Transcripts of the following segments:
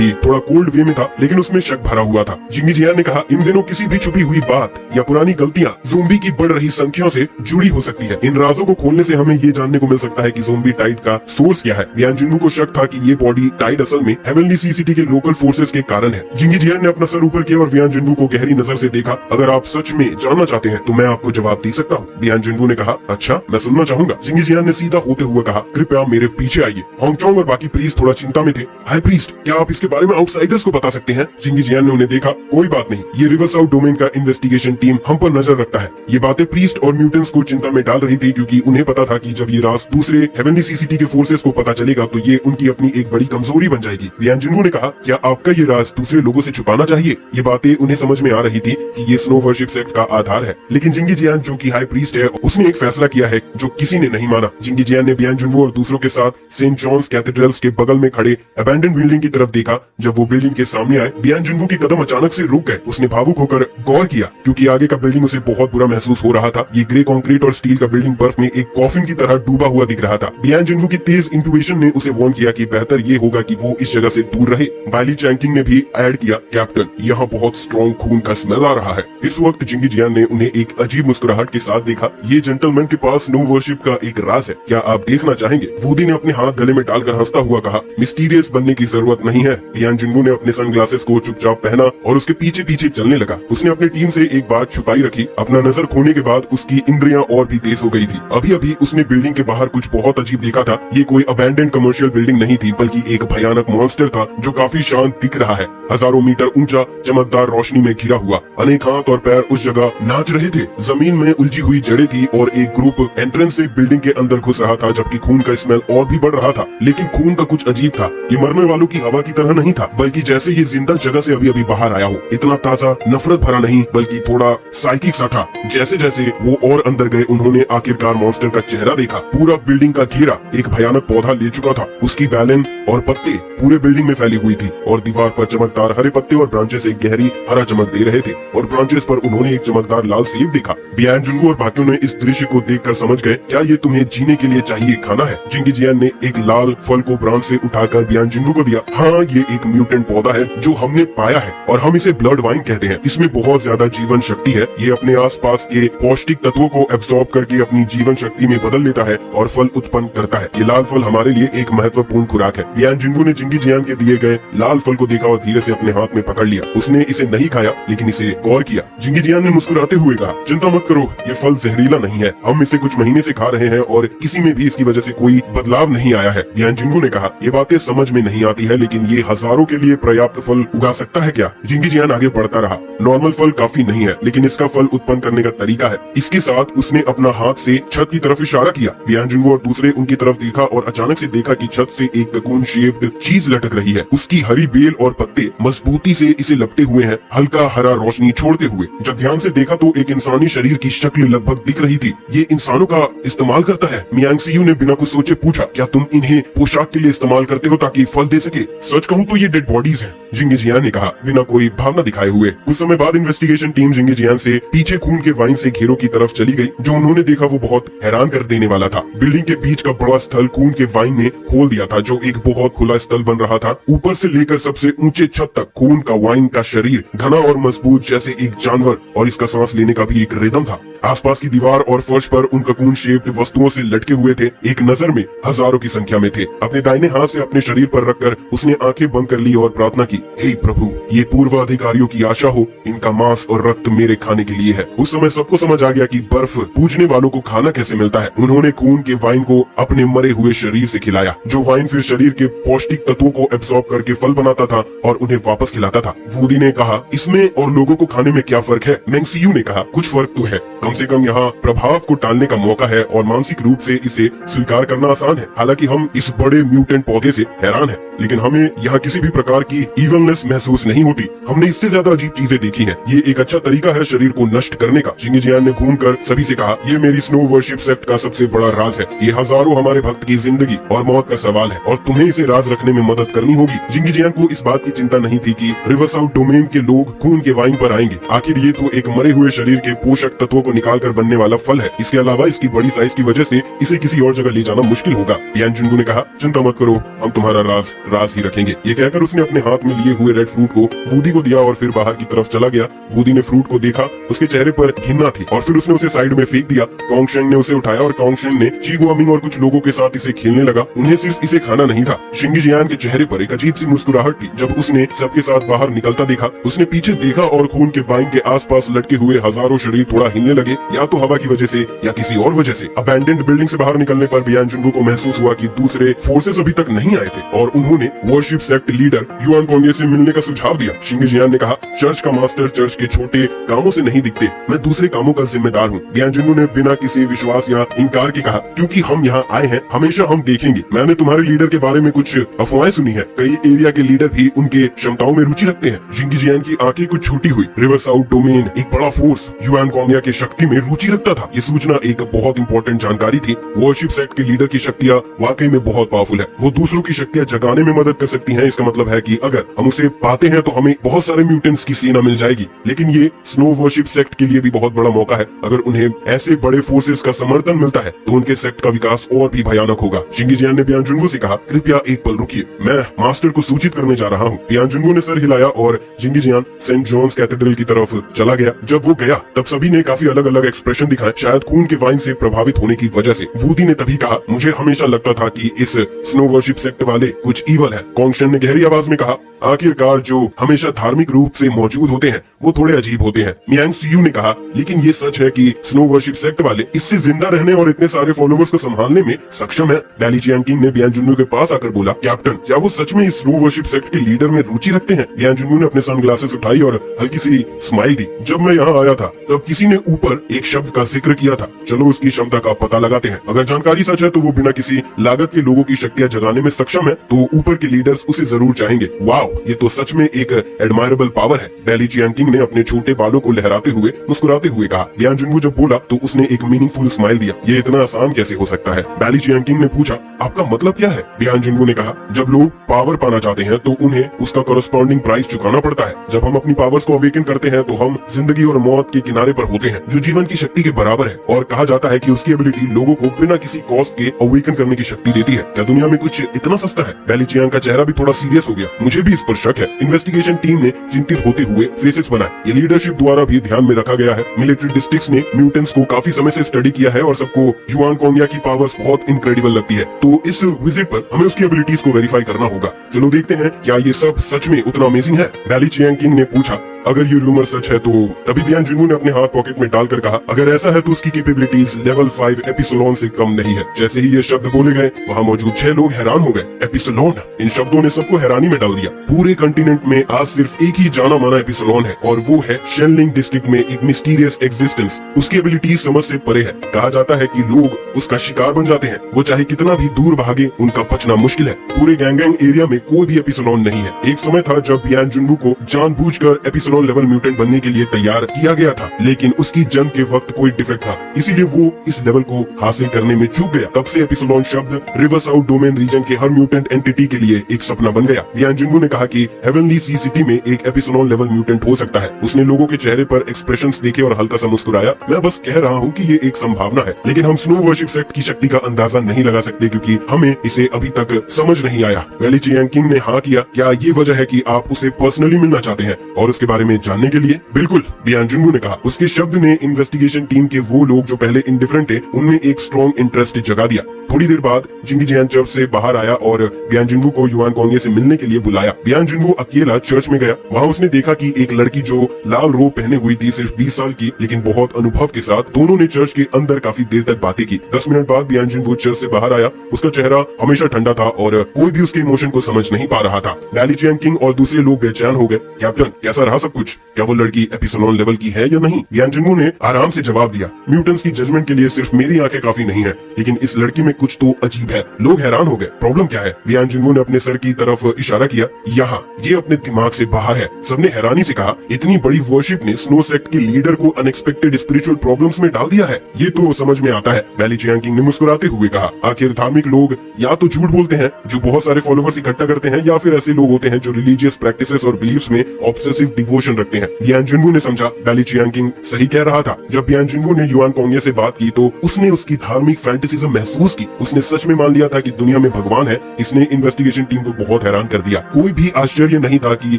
भी थोड़ा कोल्ड वे में था, लेकिन उसमें शक भरा हुआ था। जिंगी जियान ने कहा, इन दिनों किसी भी छुपी हुई बात या पुरानी गलतियां ज़ोंबी की बढ़ रही संख्या से जुड़ी हो सकती है। इन राजों को खोलने से हमें ये जानने को मिल सकता है कि ज़ोंबी टाइड का सोर्स क्या है। वियान जिन्नू को शक था कि ये बॉडी टाइड असल में हेवनली सीसिटी के लोकल फोर्सेस के कारण है। जिंगी जियान ने अपना सर ऊपर किया और वियान जिन्नू को गहरी नजर से देखा। अगर आप सच में जानना चाहते हैं तो मैं आपको जवाब दे सकता हूँ। वियान जिन्नू ने कहा, अच्छा मैं सुनना चाहूंगा। जिंगी जियान ने सीधा होते हुए कहा, कृपया मेरे पीछे आइए। होंगचोंग और बाकी प्रीस्ट थोड़ा चिंता में थे। हाई प्रीस्ट, क्या आप इसके बारे में आउटसाइडर्स को बता सकते हैं? जिंगी जियान ने उन्हें देखा। कोई बात नहीं, ये रिवर साउथ डोमेन का इन्वेस्टिगेशन टीम हम पर नजर रखता है। ये बातें प्रीस्ट और म्यूटेंट्स को चिंता में डाल रही थी, क्योंकि उन्हें पता था कि जब ये राज दूसरे हेवनली सीसिटी के फोर्सेस को पता चलेगा तो ये उनकी अपनी एक बड़ी कमजोरी बन जाएगी। वियान जिन्नू ने कहा, क्या आपका ये राज दूसरे लोगों से छुपाना चाहिए? ये बातें उन्हें समझ में आ रही थी कि ये स्नो वर्शिप सेक्ट का आधार है, लेकिन जिंगी जियान जो कि हाई प्रीस्ट है, उसने एक फैसला किया है जो किसी ने नहीं माना। जिंगी जियान ने वियान जिन्नू और दूसरों के साथ सेंट जॉन्स कैथेड्रल्स के बगल में खड़े अबैंडन बिल्डिंग की तरफ देखा। जब वो बिल्डिंग के सामने आए, वियान जिन्नू के कदम अचानक से रुक गए। उसने भावुक होकर गौर किया, क्योंकि आगे का बिल्डिंग उसे बहुत बुरा महसूस हो रहा था। ये ग्रे कंक्रीट और स्टील का बिल्डिंग बर्फ में एक कॉफिन की तरह डूबा हुआ दिख रहा था। वियान जिन्नू की तेज इंट्यूशन ने उसे वार्न किया कि बेहतर ये होगा कि वो इस जगह से दूर रहे। बाली चैंकिंग ने भी ऐड किया, कैप्टन यहाँ बहुत स्ट्रॉन्ग खून का स्मेल आ रहा है। इस वक्त जिंगी जियान ने उन्हें एक अजीब मुस्कुराहट के साथ देखा। ये जेंटलमैन के पास स्नो वर्शिप का एक राज है, क्या आप देखना चाहेंगे? वूडी ने अपने हाथ गले में डालकर हंसता हुआ कहा, मिस्टीरियस बनने की जरूरत नहीं है। वियान जिन्नू ने अपने सनग्लासेस को चुपचाप पहना और उसके पीछे पीछे चलने लगा। उसने अपनी टीम से एक बात छुपाई रखी। अपना नजर खोने के बाद उसकी इंद्रियां और भी तेज हो गई थी। अभी अभी उसने बिल्डिंग के बाहर कुछ बहुत अजीब देखा था। ये कोई अबैंडन्ड कमर्शियल बिल्डिंग नहीं थी, बल्कि एक भयानक मॉन्स्टर था जो काफी शांत दिख रहा है। हजारों मीटर ऊंचा, चमकदार रोशनी में घिरा हुआ। अनेक हाथ और पैर उस जगह नाच रहे थे। जमीन में उलझी हुई जड़ें थी और एक ग्रुप एंट्रेंस से बिल्डिंग के अंदर घुस रहा था, जबकि खून का स्मेल और भी बढ़ रहा था। लेकिन खून का कुछ अजीब था। ये मरने वालों की हवा की तरह नहीं था, बल्कि जैसे ये जिंदा जगह से अभी अभी बाहर आया हो। इतना ताजा, नफरत भरा नहीं, बल्कि थोड़ा साइकिक सा था। जैसे जैसे वो और अंदर गए, उन्होंने आखिरकार मॉन्स्टर का चेहरा देखा। पूरा बिल्डिंग का घेरा एक भयानक पौधा ले चुका था। उसकी बैलन और पत्ते पूरे बिल्डिंग में फैली हुई थी और दीवार पर चमकदार हरे पत्ते और ब्रांचेस एक गहरी हरा चमक दे रहे थे और ब्रांचेस पर उन्होंने एक चमकदार लाल सेब देखा। वियान जिन्नू और बाकियों ने इस दृश्य को देखकर समझ गए, क्या ये तुम्हें जीने के लिए चाहिए खाना है? जिंगी जियान ने एक लाल फल को ब्रांच से उठाकर वियान जिन्नू को दिया। हाँ, ये एक म्यूटेंट पौधा है जो हमने पाया है और हम इसे ब्लड वाइन कहते हैं। इसमें बहुत ज्यादा जीवन शक्ति है। ये अपने आसपास के पौष्टिक तत्वों को एब्जॉर्ब करके अपनी जीवन शक्ति में बदल लेता है और फल उत्पन्न करता है। ये लाल फल हमारे लिए एक महत्वपूर्ण खुराक है। वियान जिन्नू ने जिंगी जियान के दिए गए लाल फल को देखा और धीरे से अपने हाथ में पकड़ लिया। उसने इसे नहीं खाया, लेकिन इसे गौर किया। जिंगी जियान ने मुस्कुराते हुए कहा, चिंता मत करो, ये फल जहरीला नहीं है। हम इसे कुछ महीने से खा रहे हैं और किसी में भी इसकी वजह से कोई बदलाव नहीं आया है। वियान जिन्नू ने कहा, ये बातें समझ में नहीं आती है, लेकिन ये हजारों के लिए पर्याप्त फल उगा सकता है क्या? जिंगी जियान आगे बढ़ता रहा। नॉर्मल फल काफी नहीं है, लेकिन इसका फल उत्पन्न करने का तरीका है। इसके साथ उसने अपना हाथ से छत की तरफ इशारा किया। वियान जिन्नू और दूसरे उनकी तरफ देखा और अचानक से देखा कि छत से एक ककून शेप्ड चीज लटक रही है। उसकी हरी बेल और पत्ते मजबूती से इसे लपटे हुए हैं, हल्का हरा रोशनी छोड़ते हुए। जब ध्यान से देखा तो एक इंसानी शरीर की शक्ल लगभग दिख रही थी। ये इंसानों का इस्तेमाल करता है? मियांग सियू ने बिना कुछ सोचे पूछा, क्या तुम इन्हें पोशाक के लिए इस्तेमाल करते हो ताकि फल दे सके? सच कहूँ तो ये डेड बॉडीज हैं, जिंगी जियान ने कहा बिना कोई भावना दिखाए हुए। कुछ समय बाद इन्वेस्टिगेशन टीम जिंगी जियान से पीछे खून के वाइन से घेरों की तरफ चली गई। जो उन्होंने देखा वो बहुत हैरान कर देने वाला था। बिल्डिंग के बीच का बड़ा स्थल खून के वाइन ने खोल दिया था, जो एक बहुत खुला स्थल बन रहा था। ऊपर से लेकर सबसे ऊंचे छत तक खून का वाइन का शरीर घना और मजबूत जैसे एक जानवर, और इसका सांस लेने का भी एक रिदम था। आसपास की दीवार और फर्श पर उन ककून शेप्ड वस्तुओं से लटके हुए थे। एक नजर में हजारों की संख्या में थे। अपने दाहिने हाथ से अपने शरीर पर रखकर उसने आंखें बंद कर ली और प्रार्थना की, हे प्रभु, ये पूर्व अधिकारियों की आशा हो, इनका मांस और रक्त मेरे खाने के लिए है। उस समय सबको समझ आ गया कि बर्फ पूजने वालों को खाना कैसे मिलता है। उन्होंने खून के वाइन को अपने मरे हुए शरीर से खिलाया, जो वाइन फिर शरीर के पौष्टिक तत्वों को एब्जॉर्ब करके फल बनाता था और उन्हें वापस खिलाता था। वूडी ने कहा, इसमें और लोगों को खाने में क्या फर्क है? मेंगसियू ने कहा, कुछ फर्क तो है। कम से कम यहाँ प्रभाव को टालने का मौका है और मानसिक रूप से इसे स्वीकार करना आसान है। हालांकि हम इस बड़े म्यूटेंट पौधे से हैरान हैं, लेकिन हमें यहाँ किसी भी प्रकार की इवलनेस महसूस नहीं होती। हमने इससे ज्यादा अजीब चीजें देखी हैं। ये एक अच्छा तरीका है शरीर को नष्ट करने का। जिंगी जियान ने घूमकर सभी से कहा, ये मेरी स्नो वर्शिप सेक्ट का सबसे बड़ा राज है। ये हजारों हमारे भक्त की जिंदगी और मौत का सवाल है और तुम्हें इसे राज रखने में मदद करनी होगी। जिंगी जियान को इस बात की चिंता नहीं थी कि रिवर साउथ डोमेन के लोग खून के वाइन पर आएंगे। आखिर ये तो एक मरे हुए शरीर के पोषक तत्वों को निकाल कर बनने वाला फल है। इसके अलावा इसकी बड़ी साइज की वजह से इसे किसी और जगह ले जाना मुश्किल होगा। बियान जुनगू ने कहा, चिंता मत करो, हम तुम्हारा राज ही रखेंगे। ये कहकर उसने अपने हाथ में लिए हुए रेड फ्रूट को बूदी को दिया और फिर बाहर की तरफ चला गया। बूदी ने फ्रूट को देखा, उसके चेहरे पर घिन्ना थी और फिर उसने उसे साइड में फेंक दिया। कॉन्गशेंग ने उसे उठाया और कॉन्गशेंग ने ची गुआमिंग और कुछ लोगों के साथ इसे खेलने लगा। उन्हें सिर्फ इसे खाना नहीं था। शिंगी जियान के चेहरे पर एक अजीब सी मुस्कुराहट थी जब उसने सबके साथ बाहर निकलता देखा। उसने पीछे देखा और खून के बाइंग के आसपास लटके हुए हजारों शरीर थोड़ा हिलने लगे, या तो हवा की वजह से या किसी और वजह से। अबैंडन्ड बिल्डिंग से बाहर निकलने पर बियान जुनगू को महसूस हुआ कि दूसरे फोर्सेस अभी तक नहीं आए थे और उन्होंने वॉरशिप सेक्ट लीडर युआन कोंगे से मिलने का सुझाव दिया। शिंगी जियान ने कहा, चर्च का मास्टर चर्च के छोटे कामों से नहीं दिखते, मैं दूसरे कामों का जिम्मेदार हूँ। बियान जुनगू ने बिना किसी विश्वास या इंकार के कहा, क्योंकि हम यहाँ आए हैं, हमेशा हम देखेंगे। मैंने तुम्हारे लीडर के बारे में कुछ अफवाहें सुनी है, कई एरिया के लीडर भी उनके क्षमताओं में रुचि रखते हैं। शिंगी जियान की आंखें कुछ छोटी हुई। रिवर साउथ डोमेन एक बड़ा फोर्स युआन कोंगिया के शक्ति में रुचि रखता था। ये सूचना एक बहुत इंपॉर्टेंट जानकारी थी। वॉरशिप सेक्ट के लीडर की शक्तियाँ वाकई में बहुत पावरफुल है। वो दूसरों की शक्तियाँ जगाने में मदद कर सकती हैं। इसका मतलब है कि अगर हम उसे पाते हैं तो हमें बहुत सारे म्यूटेंट्स की सेना मिल जाएगी। लेकिन ये स्नो वॉरशिप सेक्ट के लिए भी बहुत बड़ा मौका है। अगर उन्हें ऐसे बड़े फोर्सेस का समर्थन मिलता है तो उनके सेक्ट का विकास और भी भयानक होगा। शिंगी जियान ने बियान जुनगू से कहा, कृपया एक पल रुकिए, मैं मास्टर को सूचित करने जा रहा हूँ। बियान जुनगू ने सर हिलाया और शिंगी जियान सेंट जॉन्स कैथेड्रल की तरफ चला गया। जब वो गया तब सभी ने काफी अलग अलग एक्सप्रेशन दिखाए, शायद खून के वाइन से प्रभावित होने की वजह से। वूदी ने तभी कहा, मुझे हमेशा लगता था कि इस स्नो वॉरशिप सेक्ट वाले कुछ ईवल है। कॉन्गशेंग ने गहरी आवाज में कहा, आखिरकार जो हमेशा धार्मिक रूप से मौजूद होते हैं वो थोड़े अजीब होते हैं। मियांग सीयू ने कहा, लेकिन ये सच है कि स्नो वॉरशिप सेक्ट वाले इससे जिंदा रहने और इतने सारे फॉलोवर्स को संभालने में सक्षम है। बैली चियांकिंग ने बियान जुनगू के पास आकर बोला, कैप्टन, क्या वो सच में इस स्नो वॉरशिप सेक्ट के लीडर में रुचि रखते हैं? बियान जुनगू ने अपने सनग्लासेस उठाई और हल्की सी स्माइल दी। जब मैं यहाँ आया था तब किसी ने ऊपर एक शब्द का जिक्र किया था, चलो उसकी क्षमता का पता लगाते हैं। अगर जानकारी सच है तो वो बिना किसी लागत के लोगों की शक्तियाँ जगाने में सक्षम है, तो ऊपर के लीडर्स उसे जरूर चाहेंगे। वाह, ये तो सच में एक एडमायरेबल पावर है। बैली चियांकिंग ने अपने छोटे बालों को लहराते हुए मुस्कुराते हुए कहा। बियान जुनगू जब बोला तो उसने एक मीनिंगफुल स्माइल दिया। ये इतना आसान कैसे हो सकता है? बैली चियांकिंग ने पूछा, आपका मतलब क्या है? बियान जुनगू ने कहा, जब लोग पावर पाना चाहते हैं तो उन्हें उसका कॉरस्पॉन्डिंग प्राइस चुकाना पड़ता है। जब हम अपनी पावर्स को अवेकन करते हैं तो हम जिंदगी और मौत के किनारे पर होते हैं, जो जीवन की शक्ति के बराबर है। और कहा जाता है कि उसकी एबिलिटी लोगों को बिना किसी कॉस्ट के अवेकन करने की शक्ति देती है। क्या दुनिया में कुछ इतना सस्ता है? बैली चियांग का चेहरा भी थोड़ा सीरियस हो गया। मुझे भी इस पर शक है। इन्वेस्टिगेशन टीम ने चिंतित होते हुए फेसेस बनाए। ये लीडरशिप द्वारा भी ध्यान में रखा गया है। मिलिट्री डिस्ट्रिक्ट्स ने म्यूटेंट्स को काफी समय से स्टडी किया है और सबको युआन कोंगिया की पावर्स बहुत इनक्रेडिबल लगती है। तो इस विजिट पर हमें उसकी एबिलिटीज को वेरीफाई करना होगा। चलो देखते हैं क्या ये सब सच में उतना अमेजिंग है। बैली चियांकिंग ने पूछा, अगर ये रूमर सच है तो? तभी बियान जुनगू ने अपने हाथ पॉकेट में डालकर कहा, अगर ऐसा है तो उसकी कैपेबिलिटीज लेवल 5 एपिसोलोन से कम नहीं है। जैसे ही ये शब्द बोले गए वहाँ मौजूद 6 लोग हैरान हो गए। एपिसोलोन, इन शब्दों ने सबको हैरानी में डाल दिया। पूरे कंटिनेंट में आज सिर्फ एक ही जाना माना एपिसोलोन है और वो है शेनलिंग डिस्ट्रिक्ट में एक मिस्टीरियस एग्जिस्टेंस। उसकी एबिलिटीज समझ से परे है। कहा जाता है कि लोग उसका शिकार बन जाते हैं। वो चाहे कितना भी दूर भागे, उनका बचना मुश्किल है। पूरे गैंगैंग एरिया में कोई भी एपिसोलोन नहीं है। एक समय था जब बियान जुनगू को जानबूझकर एपिसोलोन लेवल म्यूटेंट बनने के लिए तैयार किया गया था, लेकिन उसकी जन्म के वक्त कोई डिफेक्ट था, इसीलिए वो इस लेवल को हासिल करने में चूक गया। तब से एपिसोलोन शब्द रिवर साउथ डोमेन रीजन के हर म्यूटेंट एंटिटी के लिए एक सपना बन गया। बियान जुनगू ने कहा कि हेवनली सी सिटी में एक एपिसोलोन लेवल म्यूटेंट हो सकता है। उसने लोगों के चेहरे पर एक्सप्रेशंस देखे और हल्का सा मुस्कुराया। मैं बस कह रहा हूँ कि ये एक संभावना है, लेकिन हम स्नो वॉरशिप सेक्ट की शक्ति का अंदाजा नहीं लगा सकते क्योंकि हमें इसे अभी तक समझ नहीं आया। बैली चियांकिंग ने हाँ किया। क्या ये वजह है कि आप उसे पर्सनली मिलना चाहते हैं और उसके बारे में जानने के लिए? बिल्कुल, बियान जुनगू ने कहा। उसके शब्द ने इन्वेस्टिगेशन टीम के वो लोग जो पहले इंडिफरेंट थे उनमें एक स्ट्रॉन्ग इंटरेस्ट जगा दिया। थोड़ी देर बाद जिंगी जियान चर्च से बाहर आया और बियान जुनगू को युआन कोंगे से मिलने के लिए बुलाया। बियान जुनगू अकेला चर्च में गया। वहाँ उसने देखा कि एक लड़की जो लाल रोब पहने हुई थी, सिर्फ 20 साल की लेकिन बहुत अनुभव के साथ, दोनों ने चर्च के अंदर काफी देर तक बातें की। 10 मिनट बाद बियान जुनगू चर्च से बाहर आया। उसका चेहरा हमेशा ठंडा था और कोई भी उसके इमोशन को समझ नहीं पा रहा था। बैली चियांकिंग और दूसरे लोग बेचैन हो गए। कैप्टन, कैसा रहा सब कुछ? क्या वो लड़की एपिसोलोन लेवल की है या नहीं? बियान जुनगू ने आराम से जवाब दिया, म्यूटेंट्स की जजमेंट के लिए सिर्फ मेरी आंखें काफी नहीं है, लेकिन इस लड़की में कुछ तो अजीब है। लोग हैरान हो गए। प्रॉब्लम क्या है? बियान जुनगू ने अपने सर की तरफ इशारा किया। यहाँ, ये अपने दिमाग से बाहर है। सबने हैरानी से कहा, इतनी बड़ी वर्शिप ने स्नो सेक्ट के लीडर को अनएक्सपेक्टेड स्पिरिचुअल प्रॉब्लम्स में डाल दिया है। ये तो समझ में आता है। बैली चियांकिंग ने मुस्कुराते हुए कहा, आखिर धार्मिक लोग या तो झूठ बोलते हैं जो बहुत सारे फॉलोवर्स इकट्ठा करते हैं, या फिर ऐसे लोग होते हैं जो रिलीजियस प्रैक्टिसेस और बिलीफ्स में ऑब्सेसिव डिवोशन डिवोशन रखते हैं। बियान जुनवू ने समझा बैली चियांकिंग सही कह रहा था। जब बियान जुनवू ने युआन कोंगे से बात की तो उसने उसकी धार्मिक फैंटेसिज्म महसूस की। उसने सच में मान लिया था कि दुनिया में भगवान है। इसने इन्वेस्टिगेशन टीम को बहुत हैरान कर दिया। कोई भी आश्चर्य नहीं था कि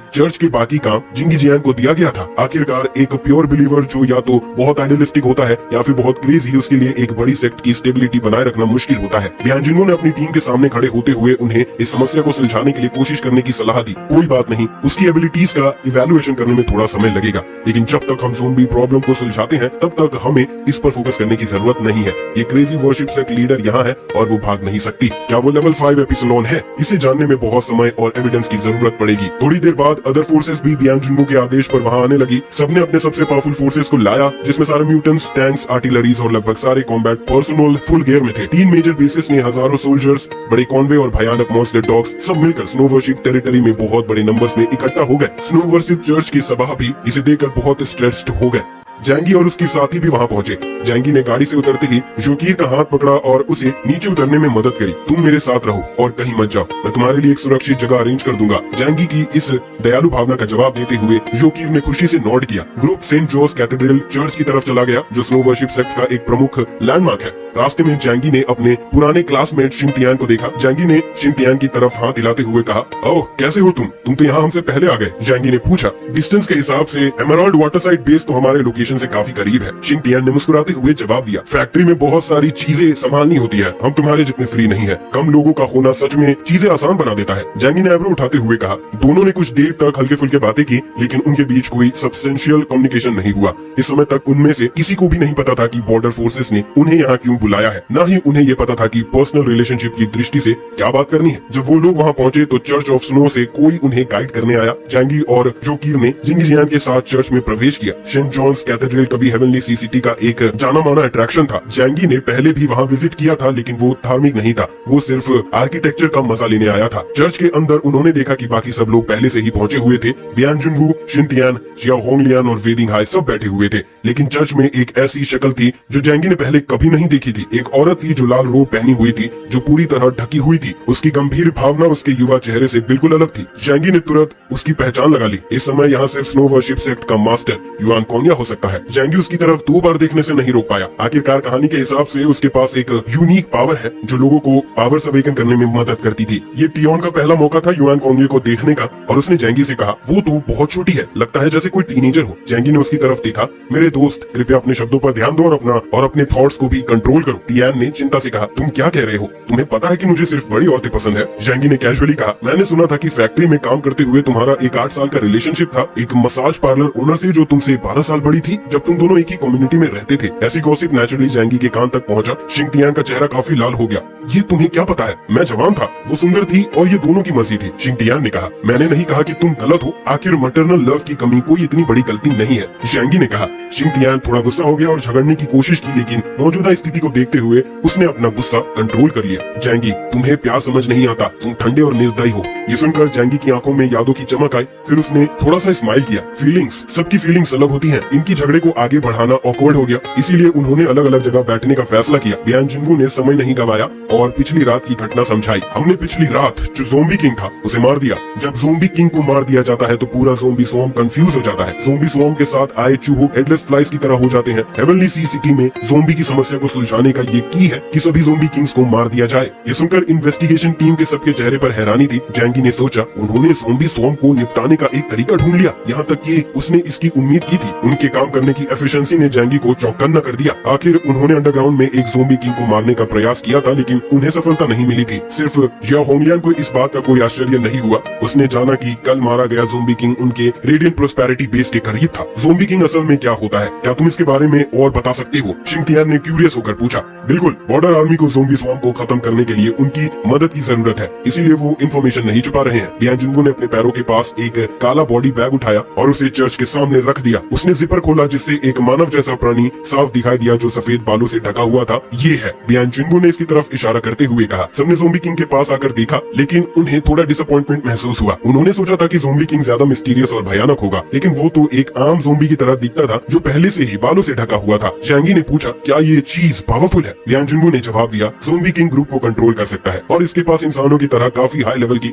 चर्च के बाकी काम जिंगी जियांग को दिया गया था। आखिरकार एक प्योर बिलीवर जो या तो बहुत आइडियलिस्टिक होता है या फिर बहुत क्रेजी, उसके लिए एक बड़ी सेक्ट की स्टेबिलिटी बनाए रखना मुश्किल होता है। बियान जुनवू ने अपनी टीम के सामने खड़े होते हुए उन्हें इस समस्या को सुलझाने के लिए कोशिश करने की सलाह दी। कोई बात नहीं, उसकी एबिलिटीज का इवैल्यूएशन करने में थोड़ा समय लगेगा, लेकिन जब तक हम ज़ोंबी प्रॉब्लम को सुलझाते हैं तब तक हमें इस पर फोकस करने की जरूरत नहीं है। ये क्रेजी वर्शिप सेक्ट लीडर यहाँ है और वो भाग नहीं सकती। क्या वो लेवल 5 एपिसोड है? इसे जानने में बहुत समय और एविडेंस की जरूरत पड़ेगी। थोड़ी देर बाद अदर फोर्सेस भी बियान जुनवू के आदेश पर वहाँ आने लगी। सबने अपने सबसे पावरफुल फोर्सेस को लाया, जिसमें सारे म्यूटेंट्स, टैंक्स, आर्टिलरीज और लगभग सारे कॉम्बैट पर्सनल फुल गियर में थे। 3 मेजर बेसिस ने हजारों सोल्जर्स, बड़े कॉन्वे और भयानक मॉन्स्टर डॉग्स सब मिलकर स्नो वर्शिप टेरिटरी में बहुत बड़े नंबर्स में इकट्ठा हो गए। स्नो वर्शिप चर्च के सभा भी इसे देखकर बहुत स्ट्रेस्ड हो गए। जैंगी और उसकी साथी भी वहाँ पहुँचे। जैंगी ने गाड़ी से उतरते ही जोकीर का हाथ पकड़ा और उसे नीचे उतरने में मदद करी। तुम मेरे साथ रहो और कहीं मत जाओ, मैं तुम्हारे लिए एक सुरक्षित जगह अरेंज कर दूंगा। जैंगी की इस दयालु भावना का जवाब देते हुए जोकीर ने खुशी से नोट किया। ग्रुप सेंट जोस कैथेड्रल चर्च की तरफ चला गया, जो स्नो वर्शिप सेक्ट का एक प्रमुख लैंडमार्क है। रास्ते में जैंगी ने अपने पुराने क्लासमेट शिंतियान को देखा। जैंगी ने शिंतियान की तरफ हाथ हिलाते हुए कहा, ओह कैसे हो तुम तो यहाँ हमसे पहले आ गए। जैंगी ने पूछा, डिस्टेंस के हिसाब से एमराल्ड वाटरसाइड बेस तो हमारे लोकेशन से काफी करीब है। शिंतियान ने मुस्कुराते हुए जवाब दिया, फैक्ट्री में बहुत सारी चीजें संभालनी होती है, हम तुम्हारे जितने फ्री नहीं है। कम लोगों का होना सच में चीजें आसान बना देता है। जैंगी ने आईब्रो उठाते हुए कहा। दोनों ने कुछ देर तक हल्के फुल्के बातें की, लेकिन उनके बीच कोई सब्सटेंशियल कम्युनिकेशन नहीं हुआ। इस समय तक उनमें से किसी को भी नहीं पता था कि बॉर्डर फोर्सेस ने उन्हें यहाँ क्यों बुलाया है। न ही उन्हें ये पता था कि पर्सनल रिलेशनशिप की दृष्टि से क्या बात करनी है। जब वो लोग वहाँ पहुँचे तो चर्च ऑफ स्नो से कोई उन्हें गाइड करने आया। जैंगी और जोकीर ने जिंगी जियांग के साथ चर्च में प्रवेश किया। सेंट जॉन्स कैथेड्रल कभी हेवनली सी सिटी का एक जाना माना अट्रैक्शन था। जैंगी ने पहले भी वहाँ विजिट किया था, लेकिन वो धार्मिक नहीं था, वो सिर्फ आर्किटेक्चर का मजा लेने आया था। चर्च के अंदर उन्होंने देखा कि बाकी सब लोग पहले से ही पहुंचे हुए थे। बियान जुनवू, शिंतियान, जियाओ होंगलियान और वेदिंग हाई सब बैठे हुए थे, लेकिन चर्च में एक ऐसी शक्ल थी जो जैंगी ने पहले कभी नहीं देखी थी। एक औरत थी जो लाल रोब पहनी हुई थी, जो पूरी तरह ढकी हुई थी। उसकी गंभीर भावना उसके युवा चेहरे से बिल्कुल अलग थी। जैंगी ने तुरंत उसकी पहचान लगा ली। इस समय यहाँ सिर्फ स्नो वर्शिप सेक्ट का मास्टर युआन कोंगिया हो सकता है। जैंगी उसकी तरफ 2 बार देखने से नहीं रोक पाया। आखिरकार कहानी के हिसाब से उसके पास एक यूनिक पावर है जो लोगों को पावर्स अवेकन करने में मदद करती थी। ये तियोन का पहला मौका था युआन कोंगिया को देखने का, और उसने जैंगी से कहा, वो तो बहुत छोटी है, लगता है जैसे कोई टीनेजर हो। जैंगी ने उसकी तरफ देखा। मेरे दोस्त, कृपया अपने शब्दों पर ध्यान दो और अपने थॉट्स को भी कंट्रोल करो। तियान ने चिंता से कहा, तुम क्या कह रहे हो? तुम्हें पता है कि मुझे सिर्फ बड़ी औरतें पसंद है। जैंगी ने कैजुअली कहा, मैंने सुना था कि फैक्ट्री में काम करते हुए तुम्हारा एक 8 साल का रिलेशनशिप था एक मसाज पार्लर ओनर से जो तुमसे 12 साल बड़ी थी, जब तुम दोनों एक ही कम्युनिटी में रहते थे। ऐसी गॉसिप नेचुरली जैंगी के कान तक पहुंचा। शिंतियान का चेहरा काफी लाल हो गया। ये तुम्हें क्या पता है? मैं जवान था, वो सुंदर थी और ये दोनों की मर्जी थी। शिंतियान ने कहा, मैंने नहीं कहा कि तुम गलत हो, आखिर मैटरनल लव की कमी कोई इतनी बड़ी गलती नहीं है। जैंगी ने कहा। शिंतियान थोड़ा गुस्सा हो गया और झगड़ने की कोशिश की, लेकिन मौजूदा स्थिति को देखते हुए उसने अपना गुस्सा कंट्रोल कर लिया। जैंगी, तुम्हें प्यार समझ नहीं आता, तुम ठंडे और निर्दयी हो। ये सुनकर जैंगी की आंखों में यादों की चमक आई। फिर उसने थोड़ा सा स्माइल किया। फीलिंग्स, सबकी फीलिंग्स अलग होती हैं। इनकी झगड़े को आगे बढ़ाना ऑकवर्ड हो गया, इसीलिए उन्होंने अलग अलग जगह बैठने का फैसला किया। बियान जुनवू ने समय नहीं गवाया और पिछली रात की घटना समझाई। हमने पिछली रात जो ज़ोंबी किंग था उसे मार दिया। जब ज़ोंबी किंग को मार दिया जाता है तो पूरा ज़ोंबी स्वॉर्म कंफ्यूज हो जाता है। ज़ोंबी स्वॉर्म के साथ आए चूहों हेडलेस फ्लाइज की तरह हो जाते हैं। हेवनली सी सिटी में ज़ोंबी की समस्या को सुलझाने का ये की है कि सभी ज़ोंबी किंग्स को मार दिया जाए। ये सुनकर इन्वेस्टिगेशन टीम के सबके चेहरे पर हैरानी थी। जैंगी ने सोचा, उन्होंने ज़ोंबी स्वॉर्म को निपटाने का एक तरीका ढूंढ लिया। यहाँ तक कि उसने इसकी उम्मीद की थी। उनके काम करने की एफिशिएंसी ने जैंगी को चौकन्ना कर दिया। आखिर उन्होंने अंडरग्राउंड में एक ज़ोंबी किंग को मारने का प्रयास किया था, लेकिन उन्हें सफलता नहीं मिली थी। सिर्फ जियाओ होंगलियान को इस बात का कोई आश्चर्य नहीं हुआ। उसने जाना कि कल मारा गया ज़ोंबी किंग उनके रेडियंट प्रोस्पेरिटी बेस के करीब था। ज़ोंबी किंग असल में क्या होता है, क्या तुम इसके बारे में और बता सकते हो? शिंतियान ने क्यूरियस होकर पूछा। बिल्कुल, बॉर्डर आर्मी को ज़ोंबी स्वॉर्म को खत्म करने के लिए उनकी मदद की जरूरत है, इसीलिए वो इन्फॉर्मेशन नहीं छुपा रहे हैं। बियान जुनवू ने अपने पैरों के पास एक काला बॉडी बैग उठाया और उसे चर्च के सामने रख दिया। उसने जिपर खोला, जिससे एक मानव जैसा प्राणी साफ दिखाई दिया जो सफेद बालों से ढका हुआ था। ये है, बियान जुनवू ने इसकी तरफ इशारा करते हुए कहा। सबने ज़ोंबी किंग के पास आकर देखा, लेकिन उन्हें थोड़ा डिसअपॉइंटमेंट महसूस हुआ। उन्होंने सोचा था कि ज़ोंबी किंग ज्यादा मिस्टीरियस और भयानक होगा, लेकिन वो तो एक आम ज़ोंबी की तरह दिखता था जो पहले से ही बालों से ढका हुआ था। जैंगी ने पूछा, क्या ये चीज पावरफुल है? बियान जुनवू ने जवाब दिया, ज़ोंबी किंग ग्रुप को कंट्रोल कर सकता है और इसके पास इंसानों की तरह काफी हाई लेवल की